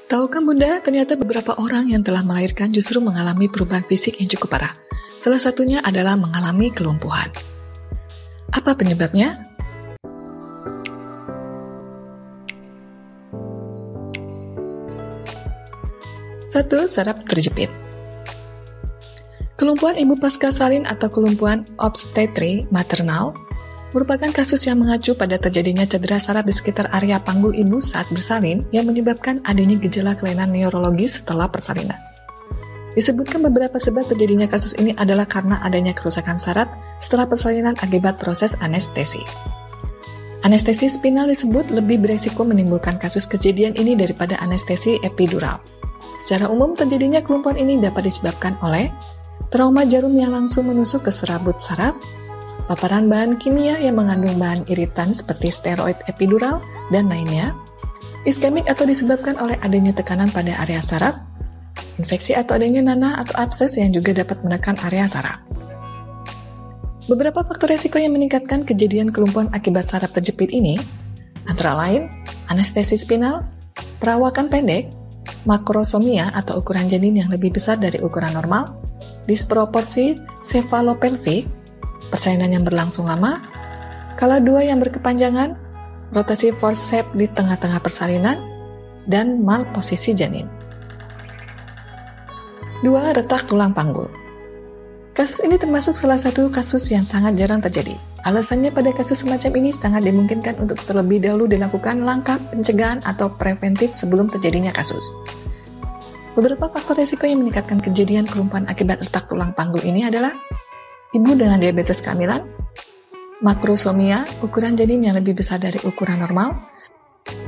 Tahukah Bunda, ternyata beberapa orang yang telah melahirkan justru mengalami perubahan fisik yang cukup parah. Salah satunya adalah mengalami kelumpuhan. Apa penyebabnya? Satu, saraf terjepit. Kelumpuhan ibu pasca salin atau kelumpuhan obstetri maternal merupakan kasus yang mengacu pada terjadinya cedera saraf di sekitar area panggul ibu saat bersalin yang menyebabkan adanya gejala kelainan neurologis setelah persalinan. Disebutkan beberapa sebab terjadinya kasus ini adalah karena adanya kerusakan saraf setelah persalinan akibat proses anestesi. Anestesi spinal disebut lebih beresiko menimbulkan kasus kejadian ini daripada anestesi epidural. Secara umum, terjadinya kelumpuhan ini dapat disebabkan oleh trauma jarum yang langsung menusuk ke serabut saraf, paparan bahan kimia yang mengandung bahan iritan seperti steroid epidural, dan lainnya, iskemik atau disebabkan oleh adanya tekanan pada area saraf, infeksi atau adanya nanah atau abses yang juga dapat menekan area saraf. Beberapa faktor resiko yang meningkatkan kejadian kelumpuhan akibat saraf terjepit ini, antara lain anestesi spinal, perawakan pendek, makrosomia atau ukuran janin yang lebih besar dari ukuran normal, disproporsi cephalopelvic, persalinan yang berlangsung lama, kala dua yang berkepanjangan, rotasi forceps di tengah-tengah persalinan, dan malposisi janin. 2. Retak tulang panggul. Kasus ini termasuk salah satu kasus yang sangat jarang terjadi. Alasannya pada kasus semacam ini sangat dimungkinkan untuk terlebih dahulu dilakukan langkah pencegahan atau preventif sebelum terjadinya kasus. Beberapa faktor risiko yang meningkatkan kejadian kelumpuhan akibat retak tulang panggul ini adalah ibu dengan diabetes kehamilan, makrosomia, ukuran janin yang lebih besar dari ukuran normal,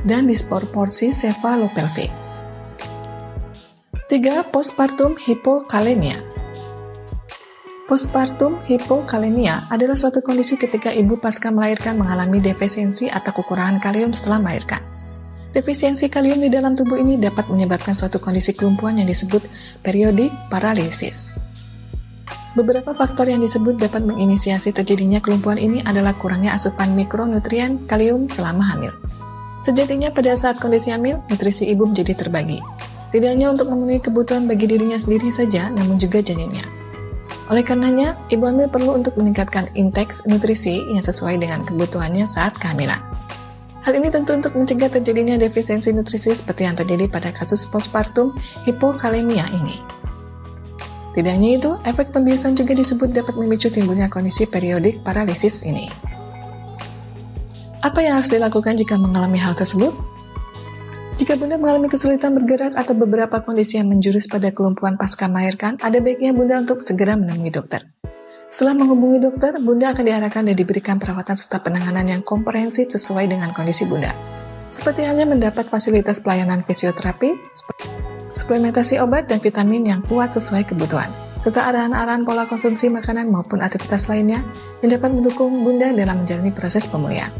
dan disproporsi cephalopelvic. 3. Postpartum hipokalemia. Postpartum hipokalemia adalah suatu kondisi ketika ibu pasca melahirkan mengalami defisiensi atau kekurangan kalium setelah melahirkan. Defisiensi kalium di dalam tubuh ini dapat menyebabkan suatu kondisi kelumpuhan yang disebut periodic paralysis. Beberapa faktor yang disebut dapat menginisiasi terjadinya kelumpuhan ini adalah kurangnya asupan mikronutrien kalium selama hamil. Sejatinya pada saat kondisi hamil, nutrisi ibu menjadi terbagi. Tidak hanya untuk memenuhi kebutuhan bagi dirinya sendiri saja, namun juga janinnya. Oleh karenanya, ibu hamil perlu untuk meningkatkan intake nutrisi yang sesuai dengan kebutuhannya saat kehamilan. Hal ini tentu untuk mencegah terjadinya defisiensi nutrisi seperti yang terjadi pada kasus postpartum hipokalemia ini. Tidak hanya itu, efek pembiusan juga disebut dapat memicu timbulnya kondisi periodik paralisis ini. Apa yang harus dilakukan jika mengalami hal tersebut? Jika Bunda mengalami kesulitan bergerak atau beberapa kondisi yang menjurus pada kelumpuhan pasca melahirkan, ada baiknya Bunda untuk segera menemui dokter. Setelah menghubungi dokter, Bunda akan diarahkan dan diberikan perawatan serta penanganan yang komprehensif sesuai dengan kondisi Bunda. Seperti halnya mendapat fasilitas pelayanan fisioterapi, suplementasi obat dan vitamin yang kuat sesuai kebutuhan, serta arahan-arahan pola konsumsi makanan maupun aktivitas lainnya yang dapat mendukung Bunda dalam menjalani proses pemulihan.